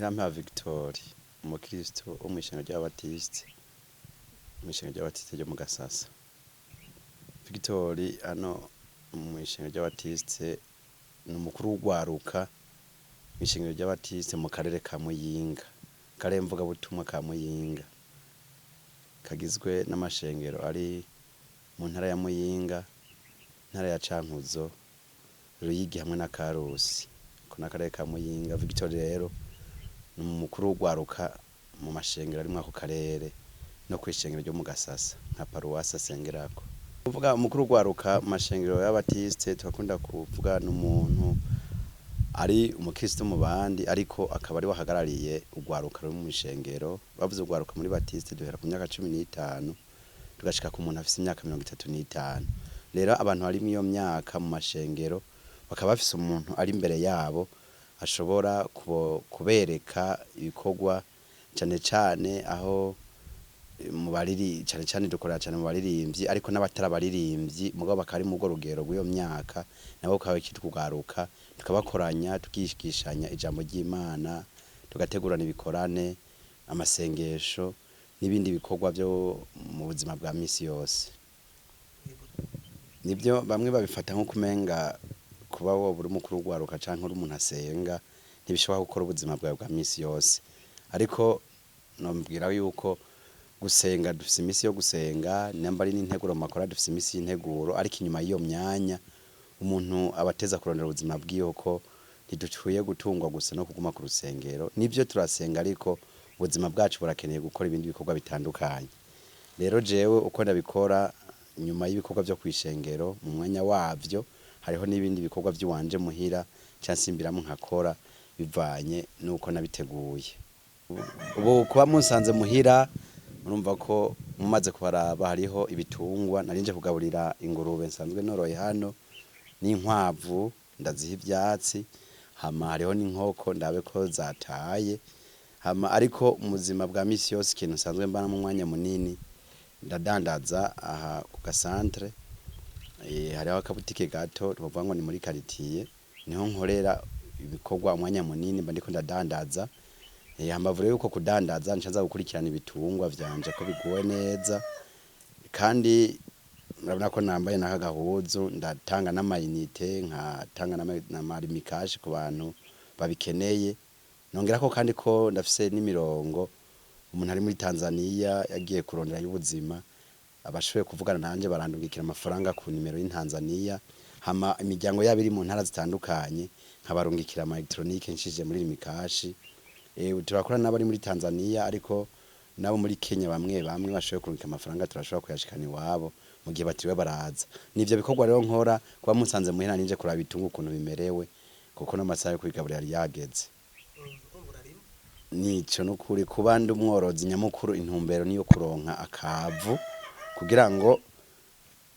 Ntirampeba Victor umukristo wo mw'ishengero ry'ababatiste ryo mu Gasasa. Victor ano mw'ishengero ry'ababatiste ni umukuru w'ugwaruka mw'ishengero ry'ababatiste mu karere ka Muyinga, karere mvugabutumwa ka Muyinga, kagizwe n'amashengero ari mu ntara ya Muyinga, ntara ya Cankuzo, Ruyigi hamwe na Karusi. Ko n'akarere ka Muyinga. Victor rero ni umukuru w'ugwaruka mu mashengero ari mw'ako karere no kw'ishengero ryo mu Gasasa nka paruwasi asengerako. Kuvuga umukuru w'ugwaruka mu mashengero y'ababatiste turakunda kuvuga n'umuntu ari umukristo mu bandi ariko akaba ari wahagarariye ugwaruka ruri mu mishengero. Bavuze ugwaruka muri batiste duhera ku myaka 15 tugashika ku muntu afise imyaka 35. Rero abantu bari mw'iyo myaka mu mashengero bakaba bafise umuntu ari imbere yabo ashobora kubereka ibikorwa cane cane aho mu bariri cane cane dukorera cane mu baririmbyi ariko n'abatari abaririmbyi mugabo bakari mu rugero rw'iyo myaka nabo bakaba kitwugaruka tukabakoranya tukishikishanya ijambo ry'Imana tugategurana ibikorane amasengesho n'ibindi bikorwa byo mu buzima bwa misi yose. Nibyo bamwe babifata nko kumenga kuba wo buri mukuru w'ugwaruka canke uri umuntu asenga ntibishobora gukora ubuzima bwawe bwa misi yose, ariko nombwira yuko gusenga dufise imisi yo gusenga namba ari n'integuro makora dufise imisi y'integuro ariko inyuma y'iyo myanya umuntu abateza kurondera ubuzima bwiwe ko ntiducuye gutungwa gusa no kuguma ku rusengero. Nivyo turasenga ariko ubuzima bwacu burakeneye gukora ibindi bikorwa bitandukanye. Rero jewe uko ndabikora nyuma y'ibikorwa byo kwishengero mu mwanya wavyo hariho n'ibindi bikorwa by'uwanje muhira cyansimbiramo nkakora bivanye nuko nabiteguye. Ubu kuba munsanze muhira murumva ko mumaze kubaraba hariho ibitungwa narinje kugaburira ingurube nsanzwe noroye hano n'inkwavu ndaziha ivyatsi hama hariho n'inkoko ndabe ko zataye hama ariko muzima bwa misi yose ikintu nsanzwe mbana mu mwanya munini ndadandaza aha ku gasantre hariho akabutike gato tuvuga ngo ni muri quartier niho nkorera ibikorwa umwanya munini mba ndiko ndadandaza hambavu yuko kudandaza ncaza gukurikirana ibitungwa vyanje ko biguwe neza kandi murabona ko nambaye nakagahuzu ndatanga n'amayinite nkatanga n'amarimikashi ku bantu babikeneye nongerako kandi ko ndafise n'imirongo umuntu ari muri Tanzania yagiye kurondera y'ubuzima abashoboye kuvugana nanje barandungikira amafaranga ku nimero y'Tanzania hama imiryango yabo iri mu ntara zitandukanye nkabarungikira ama electronique nshije muri rimikashi turakora n'abari muri Tanzania ariko nabo muri Kenya bamwe bashoboye kurungika amafaranga turashobora kuyashikana iwabo mu gihe batiriwe baraza. Nivyo bikorwa rero nkora kuba musanze muhira ninje kuraba itungo ukuntu bimerewe kuko n'amasaha yo kwigaburira yageze. Nico nukuri kuba ndi umworozi nyamukuru intumbero niyo kuronka akavu kugira ngo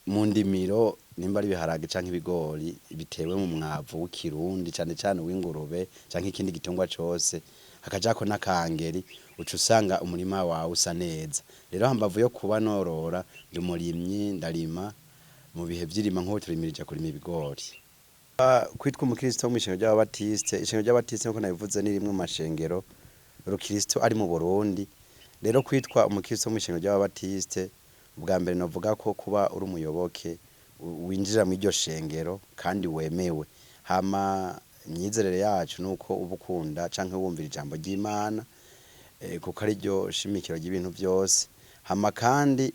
mu ndimiro nimba ari biharage canke ibigori bitewe mu mwavu w'ikirundi cane cane w'ingurube canke ikindi gitungwa cose hakajako n'akangeri uca usanga umurima wawe usa neza. Rero hambavu yo kuba norora ndi umurimyi ndarima mu bihe vy'irima nko turimirije kurima ibigori. Kwitwa umukristo mw'ishengero ry'ababatiste, ishengero ry'ababatiste nko nabivuze ni rimwe mu mashengero urukristo ari mu Burundi. Rero kwitwa umukristo mw'ishengero ry'ababatiste ubwa mbere novuga ko kuba uri umuyoboke winjira mu iryo shengero kandi wemewe hama imyizerere yacu nuko ubukunda canke wumvira ijambo ry'Imana kuko ari ryo shimikiro ry'ibintu byose hama kandi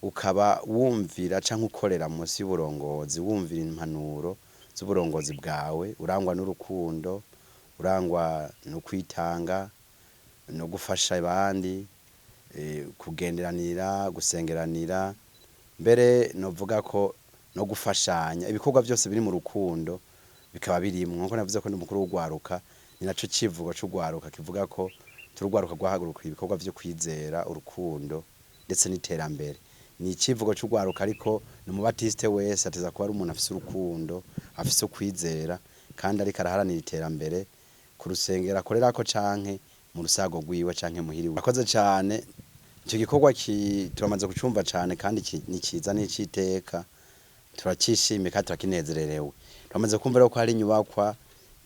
ukaba wumvira canke ukorera munsi y'uburongozi wumvira impanuro z'uburongozi bwawe urangwa n'urukundo urangwa no kwitanga no gufasha abandi kugenderanira gusengeranira mbere novuga ko no gufashanya ibikorwa byose biri mu rukundo bikaba birimwe nko navuze ko ndi mukuru w'ugwaruka ni naco civugo c'ugwaruka kivuga ko turugwaruka rwahaguruka ibikorwa byo kwizera urukundo ndetse n'iterambere. Ni icivugo c'ugwaruka ariko no mu batiste wese ateza kuba ari umuntu afise urukundo afise kwizera kandi ariko araharanira iterambere ku rusengero akorerako canke mu rusago rwiwe canke muhiriwe. Akoze cane ico gikorwa turamaze kucumva cane kandi ni ciza n'iciteka turacishimye kandi turakinezererewe. Turamaze kumva ko hari inyubakwa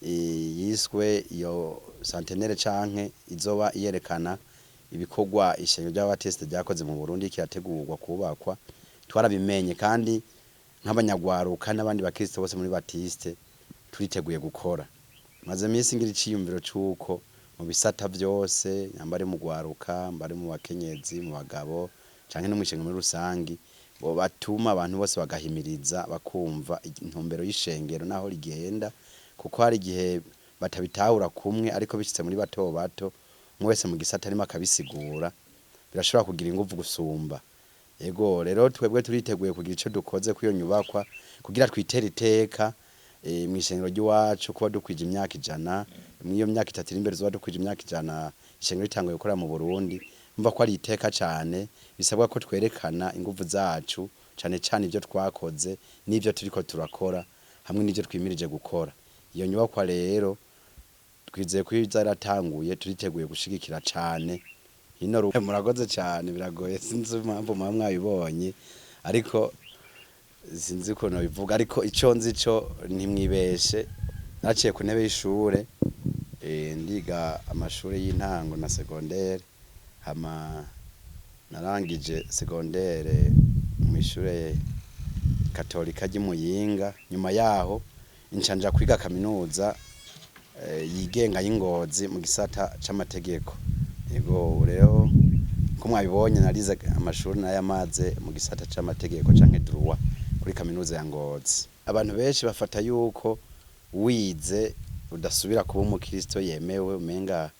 yiswe iyo centenaire canke izoba yerekana ibikorwa ishengero ry'ababatiste ryakoze mu Burundi kirategurwa kubakwa twarabimenye kandi nk'abanyagwaruka n'abandi bakristo bose muri batiste turiteguye gukora maze minsi ngira iciyumviro cyuko mu bisata byose nyambare mu gwaruka mbare mu bakenyezi mu bagabo canke no mwishengero muri rusangi bo batuma abantu bose bagahimiriza bakumva intumbero y'ishengero naho rigenda kuko hari igihe batabitahura kumwe ariko bishitse muri bato bato mwese mu gisata arimo akabisigura birashobora kugira ingufu gusumba ego rero twebwe turiteguye kugira ico dukoze kuyo nyubakwa kugira twitere iteka mwishengero ry'iwacu kuba dukwije imyaka 100 mwiyo myaka 3 iri imbere zo dukwije imyaka 100 ishengero ritanguye gukora mu Burundi mva ko ari iteka cyane bisabwa ko twerekana ingufu zacu cyane cyane ibyo twakoze n'ibyo turiko turakora hamwe n'ibyo twimirije gukora iyo nyubakwa rero twizeye ko izaratanguye turiteguye gushigikira cyane hino murakoze cyane biragoye sinzi impamvu mwabibonye ariko sinzi ko no bivuga ariko ico nzi cyo ntimwibeshe naciye ku ntebe y'ishure ndiga amashuri y'intango na secondaire hama narangije secondaire mu ishure katolika ry'Imuyinga nyuma yaho incanja kwiga kaminuza yigenga y'Ingozi mu gisata c'amategeko ego rero ko mwabibonye narize amashuri n'ayamaze mu gisata c'amategeko canke droit kuri kaminuza ya Ngozi abantu benshi bafata yuko wize udasubira kuba umukristo yemewe umenga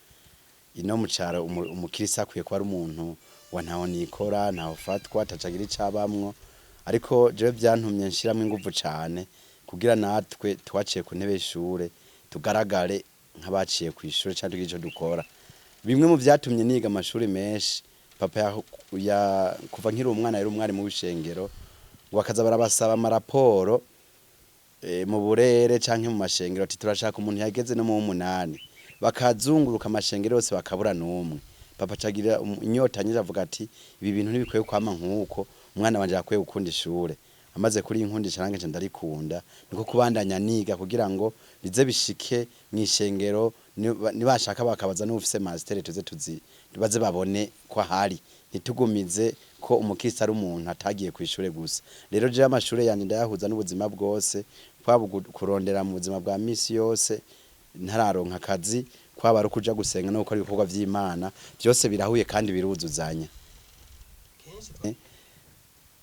ino mucara umukristo akwiye ko ari umuntu wa ntaho nikora ntaho fatwa atacagira icabamwo ariko je byantumye nshiramo ingufu cyane kugira natwe twaciye ku ntebe y'ishure tugaragare nk'abaciye ku ishure cyangwa ico dukora bimwe mu byatumye niga amashuri menshi papa ya kuva nkiri umwana yari umwari mu bishengero wakaza barabasaba amaraporo mu burere canke mu mashengero ati turashaka umuntu yageze no mu 8 bakazunguruka amashengero yose bakabura numwe papa cagira inyota nyije avuga ati ibi bintu ntibikwiye kwama nkuko umwana wanje akwiye gukunda ishure amaze kuri inkundi carange nje ndarikunda niko kubandanya niga kugira ngo bize bishike mwishengero nibashaka bakabaza n'ufise master tuze baze babone ko hari ntitugumize ko umukristo ari umuntu atagiye ku ishure gusa rero je amashure yandi ndayahuza n'ubuzima bwose kwaba kurondera mu buzima bwa misi yose ntararonka akazi kwaba ari kuja gusenga no gukora ibikorwa vy'Imana byose birahuye kandi biruzuzanya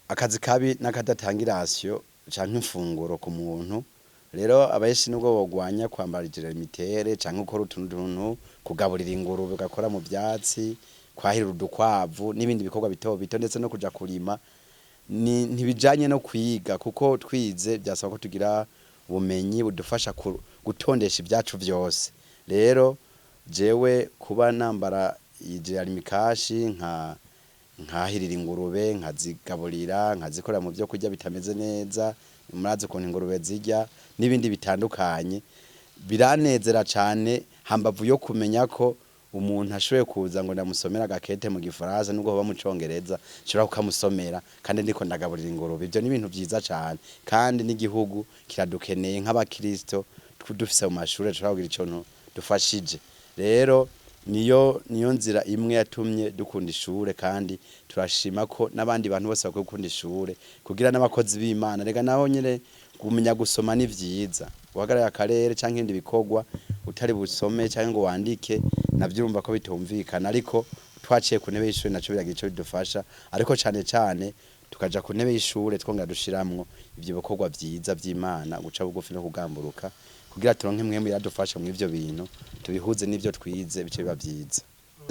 akazi kabi n'akadatangirasyo canke imfunguro ku muntu rero abayeshi nubwo bogwanya kwambara imitere canke ukora utuntu kugaburira ingurube gakora mu byatsi kwahira udukwavu n'ibindi bikorwa bito bito ndetse no kuja kurima ntibijanye no kwiga kuko twize byasaba ko tugira ubumenyi budufasha gutondesha ibyacu byose rero jewe kuba nambara ijira limikashi nkahirira ingurube nkazigaburira nkazikora mu byo kurya bitameze neza murazi ukuntu ingurube zijya n'ibindi bitandukanye biranezera cyane hambavu yo kumenya ko umuntu ashoboye kuza ngo ndamusomera gakete mu gifaransa nubwo baba mu congereza shobora kukamusomera kandi ndiko ndagaburira ingurube ibyo ni ibintu byiza cyane kandi n'igihugu kiradukeneye nk'abakristo dufise mu mashuri dushobora kugira ico dufashije rero niyo nzira imwe yatumye dukunda ishure kandi turashima ko nabandi bantu bose bakwiye gukunda ishure kugira n'abakozi b'Imana rega naho nyine kumenya gusoma ni vyiza uhagarara akarere canke indi bikorwa utari busome canke ngo wandike navyumva ko bitumvikana ariko twaciye ku ntebe y'ishure naco biragira ico bidufasha ariko cane cane tukaja ku ntebe y'ishure twongera dushiramwo ivyo bikorwa vyiza vy'Imana guca bugufi no kugamburuka kugira turonke mwemwe iradufasha mu ivyo bintu tubihuze n'ivyo twize bice biba vyiza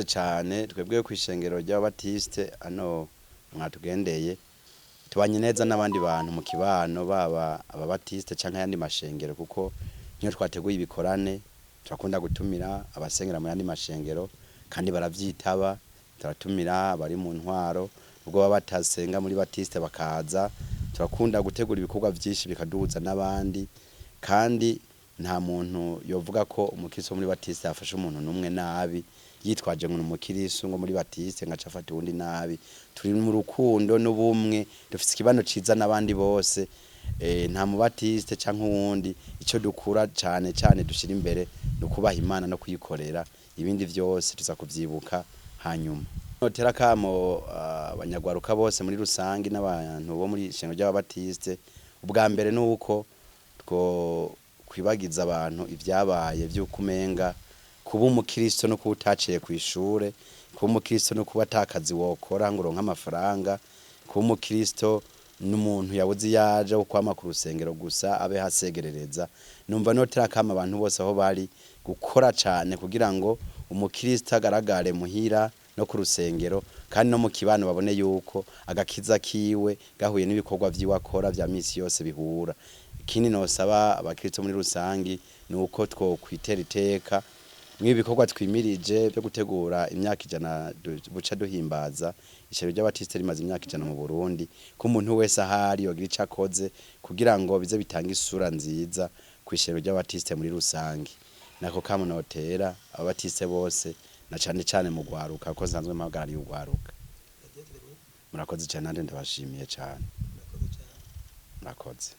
cyane twebwe kwishengero ry'abatiste ano mwatugendeye tubanye neza n'abandi bantu mu kibano baba ababatiste canke yandi mashengero kuko niyo twateguye ibikorane turakunda gutumira abasengera mu yandi mashengero kandi baravyitaba turatumira bari mu ntwaro ubwo baba batasenga muri batiste bakaza turakunda gutegura ibikorwa vyinshi bikaduhuza n'abandi kandi nta muntu yovuga ko umukristo muri batiste yafashe umuntu numwe nabi yitwaje ngo umukristo ngo muri batiste ngaca afata undi nabi turi mu rukundo n'ubumwe dufise ikibano ciza n'abandi bose nta mubatiste canke uwundi ico dukura cane cane dushira imbere no kubaha Imana no kuyikorera ibindi vyose tuza kuvyibuka hanyuma notera kamo abanyagwaruka bose muri rusangi n'abantu bo muri ishengero ry'ababatiste ubwa mbere nuko two kwibagiza abantu ivyabaye vy'ukumenga kuba umukristo no kubutaciye kwishure kuba umukristo no kuba atakazi wokora ngo uronke amafaranga kuba umukristo n'umuntu yabuze yaje ukwama ku rusengero gusa abe hasegerereza numva notera kama abantu bose aho bari gukora cane kugira ngo umukristo agaragare muhira no ku rusengero kandi no mu kibano babone yuko agakiza kiwe gahuye n'ibikorwa vy'iwakora vya misi yose bihura ikindi nosaba abakristo muri rusangi nuko two kwitera iteka mw'ibikorwa twimirije byo gutegura imyaka 100 buca duhimbaza ishero ry'abatiste rimaze imyaka 100 mu Burundi ko umuntu wese ahari yogira ico akoze kugira ngo bize bitanga isura nziza ku ishero ry'abatiste muri rusangi nako kamunotera ababatiste bose na cane cane mu gwaruka ko sanzwe mpagarariye ugwaruka murakoze cyane ndabashimiye cyane murakoze